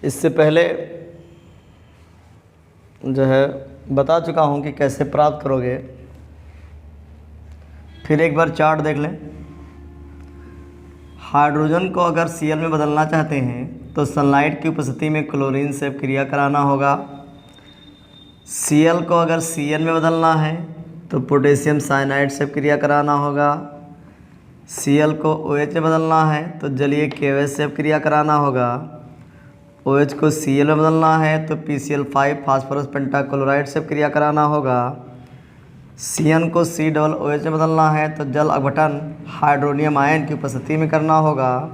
इससे पहले जो है बता चुका हूँ कि कैसे प्राप्त करोगे। फिर एक बार चार्ट देख लें। हाइड्रोजन को अगर Cl में बदलना चाहते हैं तो सनलाइट की उपस्थिति में क्लोरीन से क्रिया कराना होगा। Cl को अगर Cn में बदलना है तो पोटेशियम साइनाइड से क्रिया कराना होगा। Cl को OH में बदलना है तो जलीय KOH से क्रिया कराना होगा। OH को Cl में बदलना है तो PCl5 फास्फोरस पेंटाक्लोराइड से क्रिया कराना होगा। Cn को COOH में बदलना है तो जल अपघटन हाइड्रोनियम आयन की उपस्थिति में करना होगा।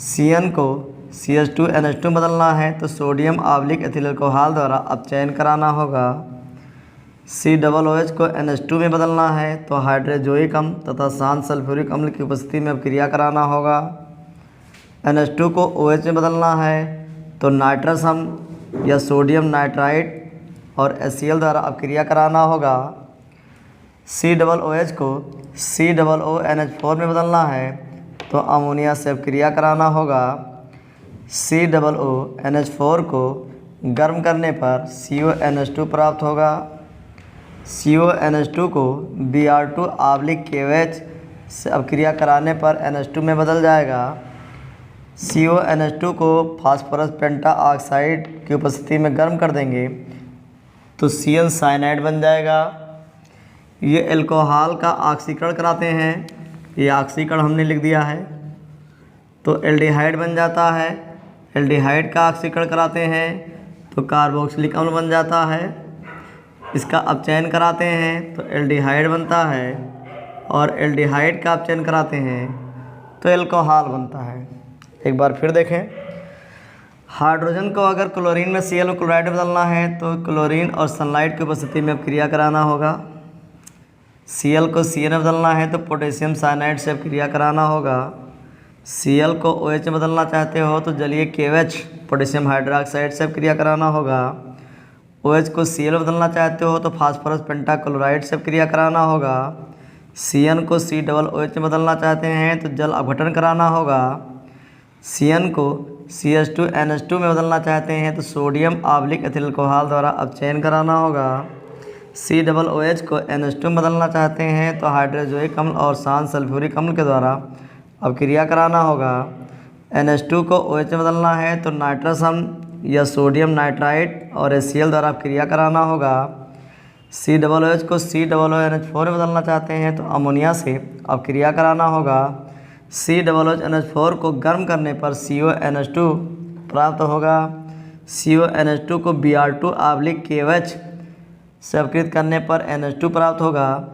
Cn को CH2NH2 में बदलना है तो सोडियम आंवलिक एथिल अल्कोहल द्वारा अपचयन कराना होगा। COOH को NH2 में बदलना है तो हाइड्रोजोइक अम्ल तथा शांत सल्फ्यूरिक अम्ल की उपस्थिति में क्रिया कराना होगा। NH2 को OH में बदलना है तो नाइट्रस अम्ल या सोडियम नाइट्राइट और HCl द्वारा अपक्रिया कराना होगा। COOH को COONH4 में बदलना है तो अमोनिया से अपक्रिया कराना होगा। COONH4 को गर्म करने पर CONH2 प्राप्त होगा। CONH2 को Br2 आंवलिक KOH से अपक्रिया कराने पर NH2 में बदल जाएगा। CONH2 को फास्फोरस पेंटा ऑक्साइड की उपस्थिति में गर्म कर देंगे तो Cn साइनाइड बन जाएगा। ये एल्कोहल का ऑक्सीकरण कराते हैं। ये ऑक्सीकरण हमने लिख दिया है तो एल्डिहाइड बन जाता है। एल्डिहाइड का ऑक्सीकरण कराते हैं तो कार्बोक्सिलिक अम्ल बन जाता है। इसका अपचयन कराते हैं तो एल्डिहाइड बनता है और एल्डिहाइड का अपचयन कराते हैं तो एल्कोहल बनता है। एक बार फिर देखें। हाइड्रोजन को अगर क्लोरीन में Cl क्लोराइड में बदलना है तो क्लोरीन और सनलाइट की उपस्थिति में क्रिया कराना होगा। Cl को Cn में बदलना है तो पोटेशियम साइनाइड से क्रिया कराना होगा। Cl को OH में बदलना चाहते हो तो जलीय KOH पोटेशियम हाइड्रोक्साइड से क्रिया कराना होगा। OH को Cl में बदलना चाहते हो तो फास्फोरस पेंटाक्लोराइड से क्रिया कराना होगा। Cn को COOH में बदलना चाहते हैं तो जल अपघटन कराना होगा। Cn को CH2NH2 में बदलना चाहते हैं तो सोडियम आंवलिक एथिल अल्कोहल द्वारा अपचयन कराना होगा। COOH को NH2 में बदलना चाहते हैं तो हाइड्रोजोइक अम्ल और शांत सल्फ्यूरिक अम्ल के द्वारा अपक्रिया कराना होगा। NH2 को OH में बदलना है तो नाइट्रस अम्ल या सोडियम नाइट्राइट और HCl द्वारा अपक्रिया कराना होगा। COOH को COONH4 में बदलना चाहते हैं तो अमोनिया से अपक्रिया कराना होगा। COONH4 को गर्म करने पर CONH2 प्राप्त होगा। CONH2 को Br2 आंवलिक KOH से अपकृत करने पर NH2 प्राप्त होगा।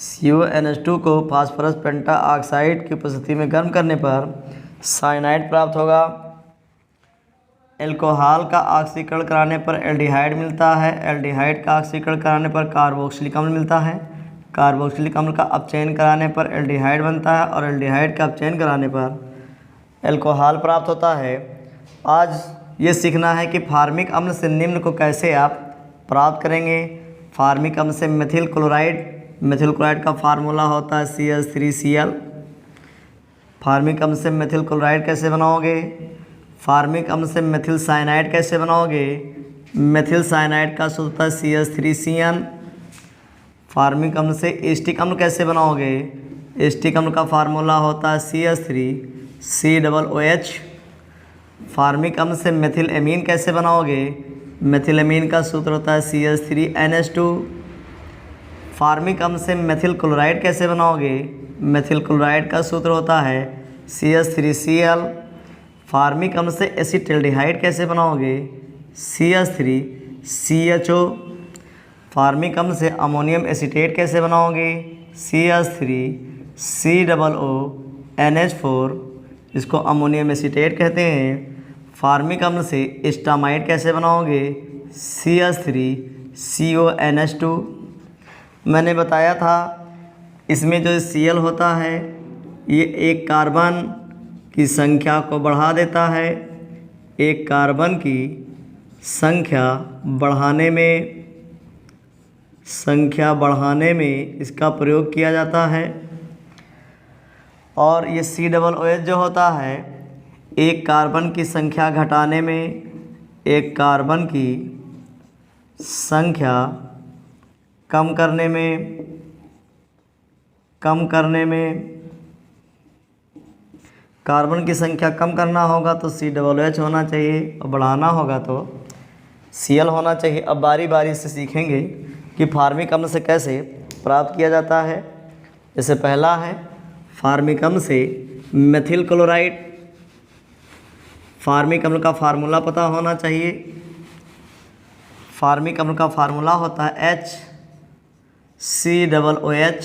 CONH2 को फास्फोरस पेंटा ऑक्साइड की उपस्थिति में गर्म करने पर साइनाइड प्राप्त होगा। एल्कोहल का ऑक्सीकरण कराने पर एल्डिहाइड मिलता है। एल्डिहाइड का ऑक्सीकरण कराने पर कार्बोक्सिलिक अम्ल मिलता है। कार्बोक्सिलिक अम्ल का अपचयन कराने पर एल्डिहाइड बनता है और एल्डिहाइड का अपचयन कराने पर एल्कोहल प्राप्त होता है। आज ये सीखना है कि फार्मिक अम्ल से निम्न को कैसे आप प्राप्त करेंगे। फार्मिक अम्ल से मेथिल क्लोराइड का फार्मूला होता है CH3Cl। फार्मिक अम्ल से मेथिल क्लोराइड कैसे बनाओगे। फार्मिक अम्ल से मेथिल साइनाइड कैसे बनाओगे। मेथिल साइनाइड का सूत्र होता है CH3CN। फार्मिक अम्ल से एस्टिक अम्ल कैसे बनाओगे। एस्टिक अम्ल का फार्मूला होता है CH3COOH। फार्मिक अम्ल से मेथिल एमीन कैसे बनाओगे। मेथिल एमीन का सूत्र होता है CH3NH2। फार्मिक अम्ल से मेथिल क्लोराइड कैसे बनाओगे। मेथिल क्लोराइड का सूत्र होता है CH3Cl। फार्मिक अम्ल से एसिटाल्डिहाइड कैसे बनाओगे। CH3CHO। फार्मिक अम्ल से अमोनियम एसीटेट कैसे बनाओगे। CH3COONH4, इसको अमोनियम एसीटेट कहते हैं। फार्मिक अम्ल से एस्टामाइड कैसे बनाओगे। CH3CONH2। मैंने बताया था इसमें जो Cl होता है ये एक कार्बन की संख्या को बढ़ा देता है। एक कार्बन की संख्या बढ़ाने में इसका प्रयोग किया जाता है। और ये COOH जो होता है एक कार्बन की संख्या घटाने में, एक कार्बन की संख्या कम करने में कार्बन की संख्या कम करना होगा तो COOH होना चाहिए और बढ़ाना होगा तो Cl होना चाहिए। अब बारी बारी से सीखेंगे कि फार्मिक अम्ल से कैसे प्राप्त किया जाता है। जैसे पहला है फार्मिक अम्ल से मेथिल क्लोराइड। फार्मिक अम्ल का फार्मूला पता होना चाहिए। फार्मिक अम्ल का फार्मूला होता है HCOOH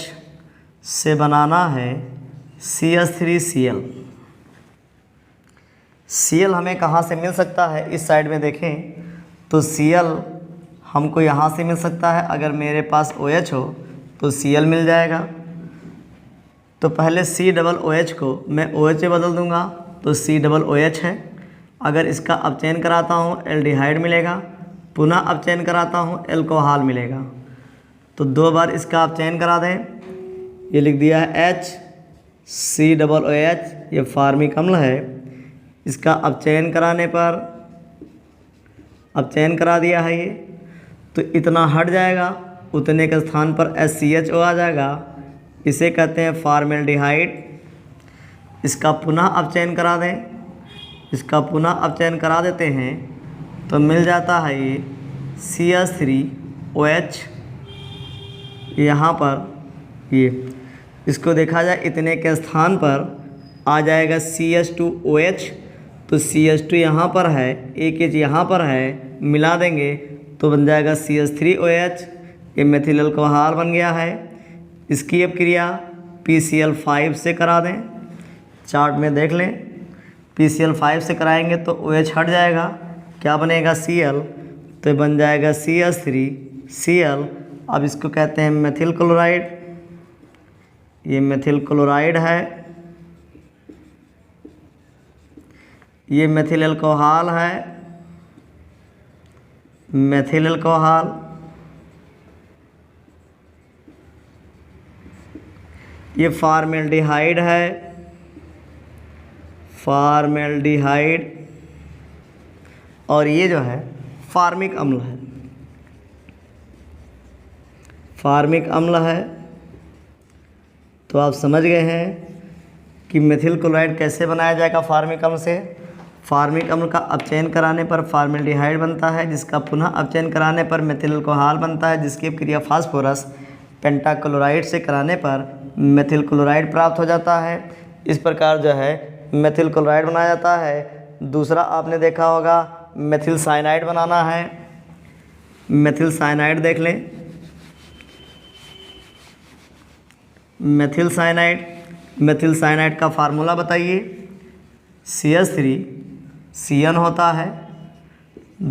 से बनाना है CH3Cl। Cl हमें कहाँ से मिल सकता है, इस साइड में देखें तो Cl हमको यहाँ से मिल सकता है। अगर मेरे पास OH हो तो Cl मिल जाएगा। तो पहले COOH को मैं OH से बदल दूंगा तो COOH है। अगर इसका अपचयन कराता हूँ एल्डिहाइड मिलेगा, पुनः अपचयन कराता हूँ एल्कोहल मिलेगा। तो 2 बार इसका अपचयन करा दें। ये लिख दिया है HCOOH, ये फार्मिक अम्ल है। इसका अपचयन कराने पर, अपचयन करा दिया है ये, तो इतना हट जाएगा, उतने के स्थान पर HCHO आ जाएगा। इसे कहते हैं फॉर्मेल्डिहाइड। इसका पुनः अपचयन करा दें, इसका पुनः अपचयन करा देते हैं तो मिल जाता है ये CH3OH। यहाँ पर ये इसको देखा जाए इतने के स्थान पर आ जाएगा CH2OH। तो CH2 यहाँ पर है, एक H यहाँ पर है, मिला देंगे तो बन जाएगा CH3OH। ये मेथिल अल्कोहल बन गया है। इसकी अब क्रिया PCl5 से करा दें। चार्ट में देख लें, PCl5 से कराएंगे तो OH हट जाएगा, क्या बनेगा Cl, तो बन जाएगा CH3Cl। अब इसको कहते हैं मेथिल क्लोराइड। ये मेथिल क्लोराइड है, ये मेथिल अल्कोहल है, मेथिल अल्कोहल। ये फॉर्मेल्डिहाइड है, फॉर्मेल्डिहाइड। और ये जो है फार्मिक अम्ल है, फार्मिक अम्ल है। तो आप समझ गए हैं कि मेथिल क्लोराइड कैसे बनाया जाएगा फार्मिक अम्ल से। फार्मिक अम्ल का अपचयन कराने पर फॉर्मेल्डिहाइड बनता है, जिसका पुनः अपचयन कराने पर मेथिल अल्कोहल बनता है, जिसकी क्रिया फास्फोरस पेंटाक्लोराइड से कराने पर मेथिल क्लोराइड प्राप्त हो जाता है। इस प्रकार जो है मेथिल क्लोराइड बनाया जाता है। दूसरा आपने देखा होगा मेथिल साइनाइड बनाना है। मेथिल साइनाइड देख लें, मेथिल साइनाइड। मेथिल साइनाइड का फार्मूला बताइए। CH3CN होता है।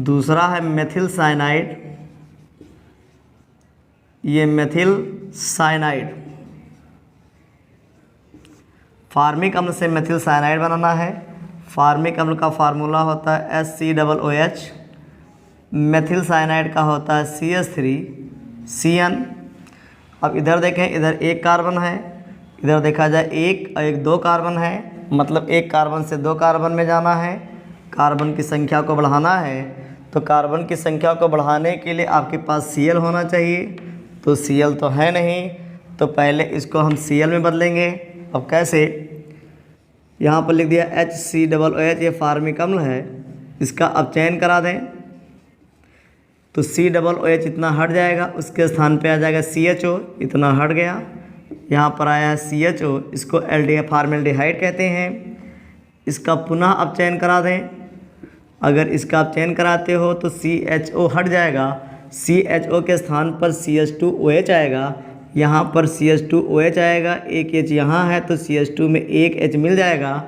दूसरा है मेथिल साइनाइड, ये मेथिल साइनाइड। फार्मिक अम्ल से मेथिल साइनाइड बनाना है। फार्मिक अम्ल का फार्मूला होता है HCOOH। मेथिल साइनाइड का होता है CH3CN। अब इधर देखें, इधर एक कार्बन है, इधर देखा जाए एक और एक 2 कार्बन है, मतलब एक कार्बन से 2 कार्बन में जाना है। कार्बन की संख्या को बढ़ाना है, तो कार्बन की संख्या को बढ़ाने के लिए आपके पास Cl होना चाहिए। तो Cl तो है नहीं, तो पहले इसको हम Cl में बदलेंगे। अब कैसे, यहाँ पर लिख दिया HCOOH, ये फार्मिक अम्ल है, इसका अपचयन करा दें तो COOH इतना हट जाएगा, उसके स्थान पे आ जाएगा CHO, इतना हट गया। यहाँ पर आया है CHO, इसको फॉर्मेल्डिहाइड कहते हैं। इसका पुनः अपचयन करा दें। अगर इसका अपचयन कराते हो तो CHO हट जाएगा, CHO के स्थान पर CH2OH आएगा। यहाँ पर CH2OH आएगा, एक H यहाँ है तो CH2 में एक H मिल जाएगा,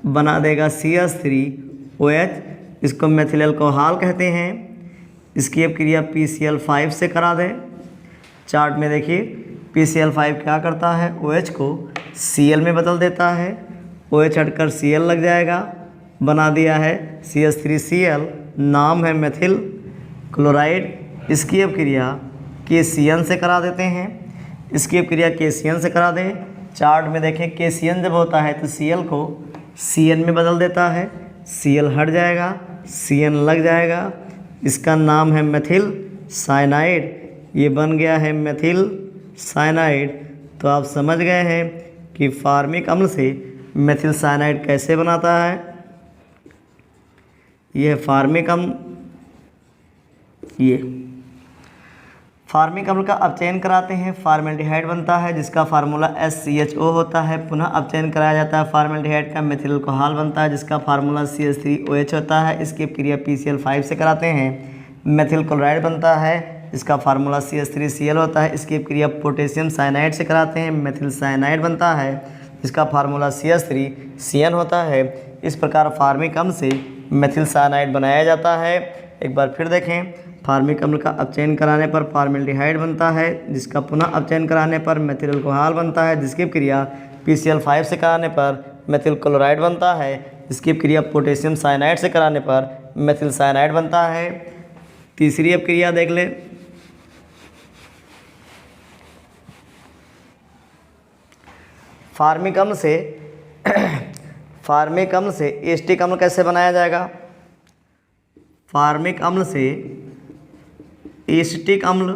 बना देगा CH3OH। इसको मेथिल अल्कोहल कहते हैं। इसकी अब क्रिया PCl5 से करा दें। चार्ट में देखिए PCl5 क्या करता है, OH को Cl में बदल देता है, OH हटकर Cl लग जाएगा, बना दिया है CH3Cl, नाम है मेथिल क्लोराइड। इसकी अब क्रिया KCN से करा देते हैं। इसकी अब क्रिया KCN से करा दें। चार्ट में देखें KCN जब होता है तो Cl को Cn में बदल देता है, Cl हट जाएगा, Cn लग जाएगा, इसका नाम है मेथिल साइनाइड। ये बन गया है मेथिल साइनाइड। तो आप समझ गए हैं कि फार्मिक अम्ल से मेथिल साइनाइड कैसे बनाता है। यह फार्मिक अम्ल, ये फार्मिक अम्ल का अपचयन कराते हैं, फार्मेल्डिहाइड बनता है जिसका फार्मूला SCHO होता है। पुनः अपचयन कराया जाता है फार्मेल्डिहाइड का, मेथिल अल्कोहल बनता है जिसका फार्मूला CH3OH होता है। इसकी क्रिया PCl5 से कराते हैं। मेथिल क्लोराइड बनता है इसका फार्मूला CH3Cl होता है। इसकी क्रिया पोटेशियम साइनाइड से कराते हैं। मेथिल साइनाइड बनता है इसका फार्मूला CH3CN होता है। इस प्रकार फार्मिक अम्ल से मेथिल साइनाइड बनाया जाता है। एक बार फिर देखें, फार्मिक अम्ल का अपचयन कराने पर फार्मेल्डिहाइड बनता है जिसका पुनः अपचयन कराने पर मेथिल अल्कोहल बनता है जिसकी क्रिया PCl5 से कराने पर मेथिल क्लोराइड बनता है। इसकी क्रिया पोटेशियम साइनाइड से कराने पर मेथिल साइनाइड बनता है। तीसरी अब क्रिया देख ले, फार्मिक अम्ल से एस्टिक अम्ल कैसे बनाया जाएगा। फार्मिक अम्ल से एस्टिक अम्ल,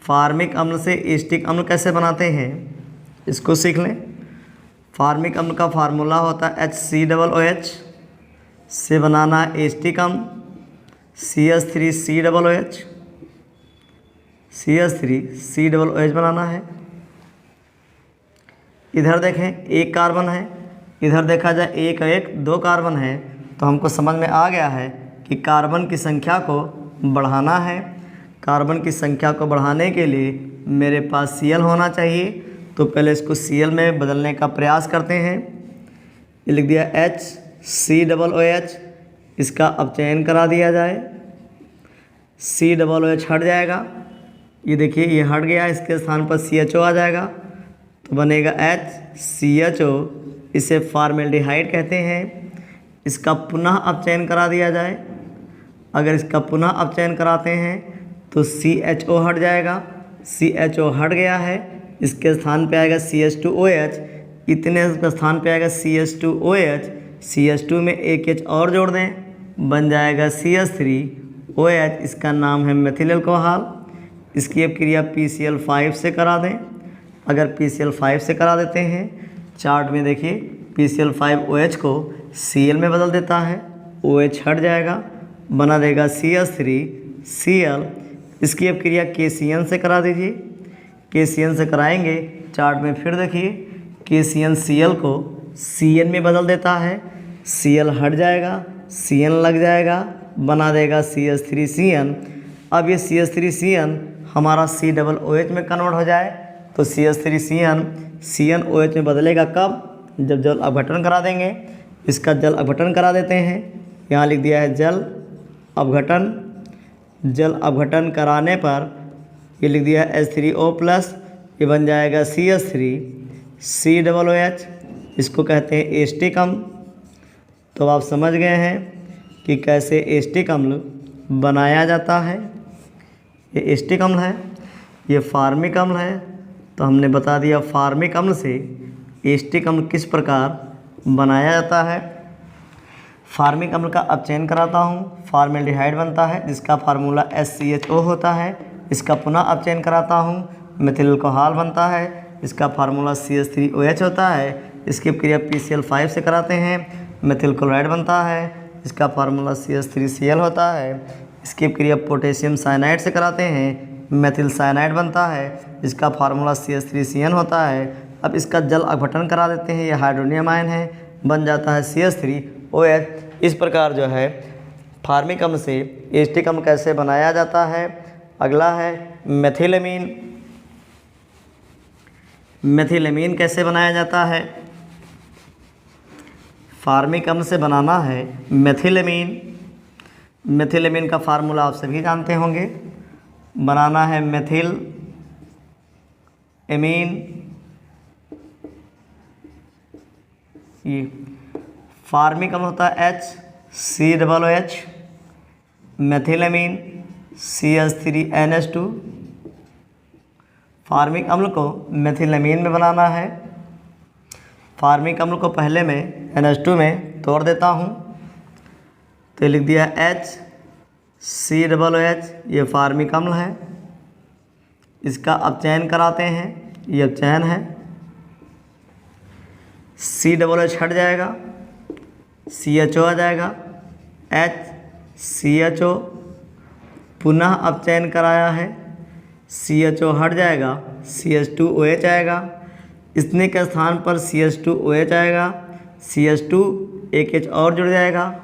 फार्मिक अम्ल से एस्टिक अम्ल कैसे बनाते हैं इसको सीख लें। फार्मिक अम्ल का फार्मूला होता है HCOOH से बनाना है एस्टिक अम्ल, CH3COOH, CH3COOH बनाना है। इधर देखें एक कार्बन है, इधर देखा जाए एक एक दो कार्बन है, तो हमको समझ में आ गया है कि कार्बन की संख्या को बढ़ाना है। कार्बन की संख्या को बढ़ाने के लिए मेरे पास Cl होना चाहिए, तो पहले इसको Cl में बदलने का प्रयास करते हैं। ये लिख दिया HCOOH, इसका अपचयन करा दिया जाए, COOH हट जाएगा। ये देखिए ये हट गया, इसके स्थान पर CHO आ जाएगा तो बनेगा HCHO। इसे फार्मेल्डिहाइड कहते हैं। इसका पुनः अपचयन करा दिया जाए, अगर इसका पुनः अपचयन कराते हैं तो CHO हट जाएगा, CHO हट गया है, इसके स्थान पे आएगा CH2OH, इतने का स्थान पे आएगा CH2OH, CH2 में एक H और जोड़ दें, बन जाएगा CH3OH, इसका नाम है मेथिल अल्कोहल। इसकी अब क्रिया PCl5 से करा दें। अगर PCl5 से करा देते हैं, चार्ट में देखिए PCl5OH को Cl में बदल देता है, OH हट जाएगा, बना देगा CH3Cl। इसकी अब क्रिया KCN से करा दीजिए। KCN से कराएंगे, चार्ट में फिर देखिए KCnCl को Cn में बदल देता है, Cl हट जाएगा, Cn लग जाएगा, बना देगा CH3CN। अब ये CH3CN हमारा COOH में कन्वर्ट हो जाए तो CH3CN CnOH में बदलेगा कब, जब जल अपघटन करा देंगे। इसका जल अपघटन करा देते हैं, यहाँ लिख दिया है जल अपघटन। जल अपघटन कराने पर ये लिख दिया है H3O+, ये बन जाएगा CH3COOH, इसको कहते हैं एस्टिक अम्ल। तो आप समझ गए हैं कि कैसे एस्टिक अम्ल बनाया जाता है। ये एस्टिक अम्ल है, ये फार्मिक अम्ल है। तो हमने बता दिया फार्मिक अम्ल से एस्टिक अम्ल किस प्रकार बनाया जाता है। फार्मिक अम्ल का अपचयन कराता हूँ, फार्मेल्डिहाइड बनता है जिसका फार्मूला SCHO होता है। इसका पुनः अपचयन कराता हूँ, मेथिल अल्कोहल बनता है, इसका फार्मूला CH3OH होता है। इसकी क्रिया PCl5 से कराते हैं, मेथिल क्लोराइड बनता है, इसका फार्मूला CH3Cl होता है। इसकी क्रिया पोटेशियम साइनाइड से कराते हैं, मेथिल साइनाइड बनता है, इसका फार्मूला CH3CN होता है। अब इसका जल अपघटन करा देते हैं, यह हाइड्रोनियम आयन है, बन जाता है CH3OH। इस प्रकार जो है फार्मिक अम्ल से एस्टिक अम्ल कैसे बनाया जाता है। अगला है मेथिलेमीन। मेथिलेमीन कैसे बनाया जाता है। फार्मिक अम्ल से बनाना है मेथिलेमीन। मेथिलेमीन का फार्मूला आप सभी जानते होंगे, बनाना है मेथिल एमीन। ये फार्मिक अम्ल होता है HCOOH, मेथिलेमीन CH3NH2। फार्मिक अम्ल को मेथिलेमीन में बनाना है। फार्मिक अम्ल को पहले में NH2 में तोड़ देता हूँ, तो लिख दिया HCOOH, ये फार्मिक अम्ल है। इसका अपचयन कराते हैं, ये अपचयन है। COOH हट जाएगा, CHO आ जाएगा, HCHO पुनः अपचयन कराया है, CHO हट जाएगा, CH2OH आएगा। इतने के स्थान पर CH2OH आएगा, CH2 एक H और जुड़ जाएगा,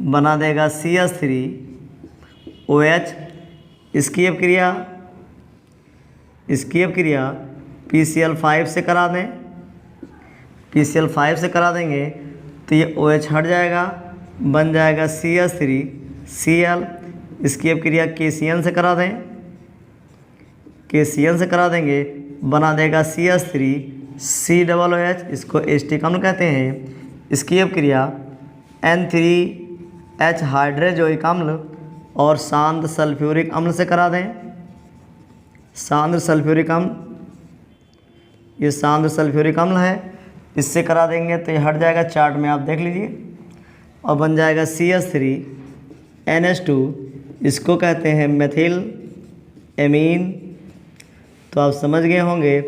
बना देगा CH3OH। इसकी अब क्रिया PCl5 से करा दें, PCl5 से करा देंगे तो ये OH हट जाएगा, बन जाएगा CH3Cl। इसकी अब क्रिया KCN से करा दें, KCN से करा देंगे, बना देगा CH3COOH, इसको एसिटिक अम्ल कहते हैं। इसकी अब क्रिया N3H हाइड्रोजोइक अम्ल और सांद्र सल्फ्यूरिक अम्ल से करा दें। सांद्र सल्फ्यूरिक अम्ल, ये सांद्र सल्फ्यूरिक अम्ल है, इससे करा देंगे तो ये हट जाएगा, चार्ट में आप देख लीजिए, और बन जाएगा CH3NH2, इसको कहते हैं मेथिल एमीन। तो आप समझ गए होंगे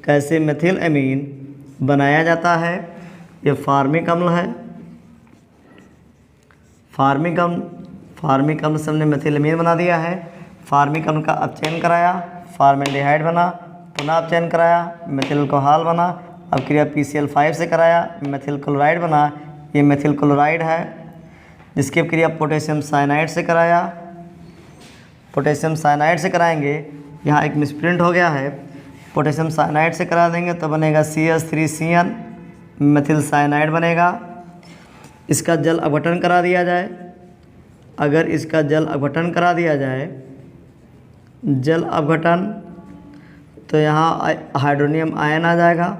कैसे मेथिल एमीन बनाया जाता है। ये फार्मिक अम्ल है, फार्मिक अम्ल से हमने मेथिल एमीन बना दिया है। फार्मिक अम्ल का अपचयन कराया, फॉर्मेल्डिहाइड बना, पुनः अपचयन कराया, मेथिल अल्कोहल बना। अब क्रिया PCl5 से कराया, मेथिल क्लोराइड बना, ये मेथिल क्लोराइड है। जिसकी अब क्रिया पोटेशियम साइनाइड से कराया, पोटेशियम साइनाइड से कराएंगे, यहाँ एक मिसप्रिंट हो गया है, पोटेशियम साइनाइड से करा देंगे तो बनेगा CH3CN, मेथिल साइनाइड बनेगा। इसका जल अपघटन करा दिया जाए, अगर इसका जल अपघटन करा दिया जाए, जल अपघटन, तो यहाँ हाइड्रोनियम आयन आ जाएगा,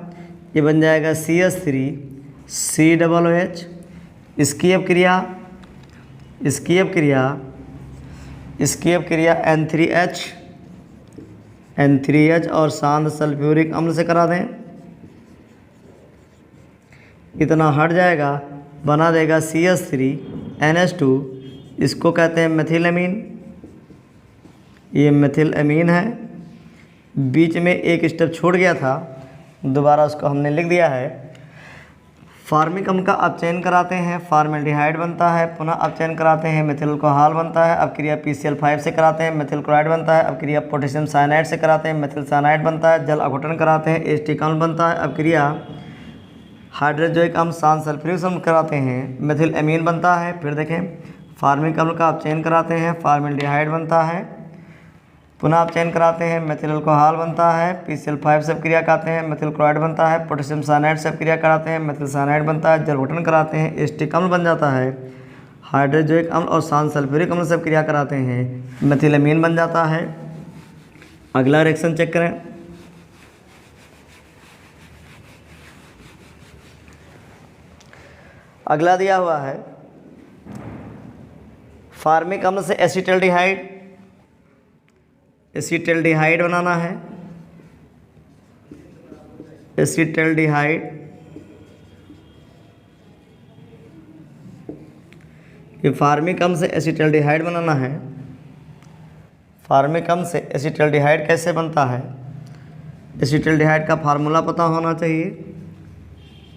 ये बन जाएगा CH3COOH। इसकी अब क्रिया N3H और सांद्र सल्फ्यूरिक अम्ल से करा दें, इतना हट जाएगा, बना देगा CH3NH2, इसको कहते हैं मेथिल एमीन। ये मेथिल एमीन है। बीच में एक स्टेप छूट गया था, दोबारा उसको हमने लिख दिया है। फार्मिक अम्ल का अपचयन कराते हैं, फॉर्मेल्डिहाइड बनता है, पुनः अपचयन कराते हैं, मेथिल अल्कोहल बनता है। अब क्रिया PCl5 से कराते हैं, मेथिल क्लोराइड बनता है। अब क्रिया पोटेशियम साइनाइड से कराते हैं, मेथिल साइनाइड बनता है। जल अपघटन कराते हैं, एसिटिक अम्ल बनता है। अब क्रिया हाइड्रोजोइक अम्ल सांद्र सल्फ्यूरिक अम्ल कराते हैं, मेथिल एमीन बनता है। फिर देखें, फार्मिक अम्ल का अपचयन कराते हैं, फॉर्मेल्डिहाइड बनता है, पुनः अपचयन कराते हैं, मेथिल अल्कोहल बनता है। PCl5 से क्रिया कराते हैं, मेथिल क्लोराइड बनता है। पोटेशियम साइनाइड से क्रिया कराते हैं, मेथिल साइनाइड बनता है। जल अपघटन कराते हैं, एसिटिक अम्ल बन जाता है। हाइड्रोजोइक अम्ल और सांद्र सल्फ्यूरिक अम्ल से क्रिया कराते हैं, मेथिल एमीन बन जाता है। अगला रिएक्शन चेक करें। अगला दिया हुआ है, फार्मिक अम्ल से एसिटल्डिहाइड बनाना है। एसिटल्डिहाइड, ये फार्मिक अम्ल से एसिटल्डिहाइड बनाना है। फार्मिक अम्ल से एसिटल्डिहाइड कैसे बनता है? एसिटल्डिहाइड का फार्मूला पता होना चाहिए।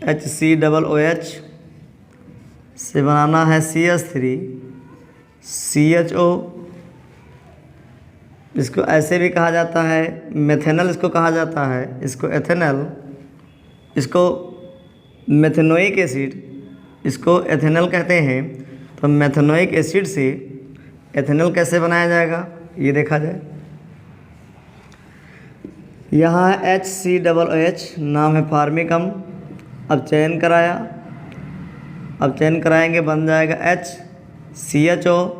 HCOOH से बनाना है CH3CHO। इसको ऐसे भी कहा जाता है, मेथेनल इसको कहा जाता है, इसको एथेनल, इसको मेथेनोइक एसिड, इसको एथेनल कहते हैं। तो मेथेनोइक एसिड से एथेनल कैसे बनाया जाएगा ये देखा जाए। यहाँ है HCOOH, नाम है फार्मिक अम्ल। अब चयन कराया, अब चयन कराएंगे, बन जाएगा HCHO,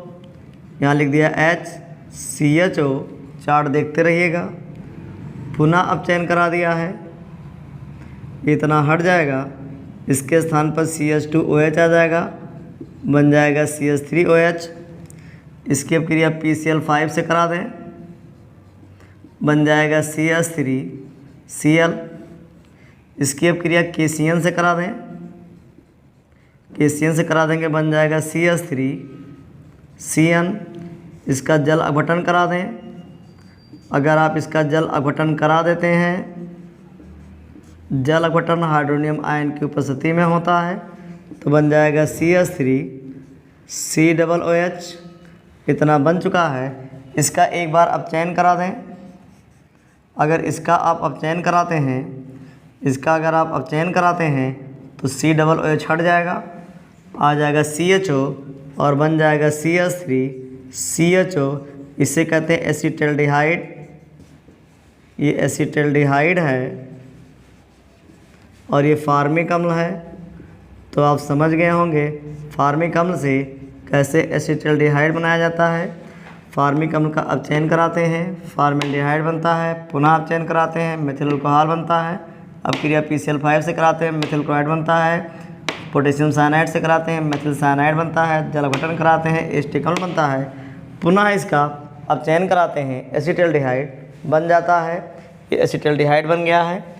यहाँ लिख दिया HCHO, चार्ट देखते रहिएगा। पुनः अब चयन करा दिया है, इतना हट जाएगा, इसके स्थान पर CH2OH आ जाएगा, बन जाएगा CH3OH। इसकी अब क्रिया PCl5 से करा दें, बन जाएगा CH3Cl। इसकी अब क्रिया KCN से करा दें, KCN से करा देंगे, बन जाएगा CH3CN। इसका जल अपघटन करा दें। अगर आप इसका जल अपघटन करा देते हैं, जल अपघटन हाइड्रोनियम आयन की उपस्थिति में होता है, तो बन जाएगा CH3COOH। इतना बन चुका है। इसका एक बार अपचयन करा दें। अगर इसका आप अपचयन कराते हैं, इसका अगर आप अपचयन कराते हैं तो COOH हट जाएगा, आ जाएगा CHO और बन जाएगा CH3CHO। इसे कहते हैं एसिटल्डिहाइड। ये एसिटल्डिहाइड है और ये फार्मिक अम्ल है। तो आप समझ गए होंगे फार्मिक अम्ल से कैसे एसिटल्डिहाइड बनाया जाता है। फार्मिक अम्ल का अपचयन कराते हैं, फॉर्मेल्डिहाइड बनता है, पुनः अपचयन कराते हैं, मेथिल अल्कोहल बनता है। अब क्रिया PCl5 से कराते हैं, मेथिल क्लोराइड बनता है। पोटेशियम साइनाइड से कराते हैं, मेथिल साइनाइड बनता है। जल अपघटन कराते हैं, एसिटिक अम्ल बनता है। पुनः इसका अपचयन कराते हैं, एसिटल्डिहाइड बन जाता है। ये एसिटल्डिहाइड बन गया है।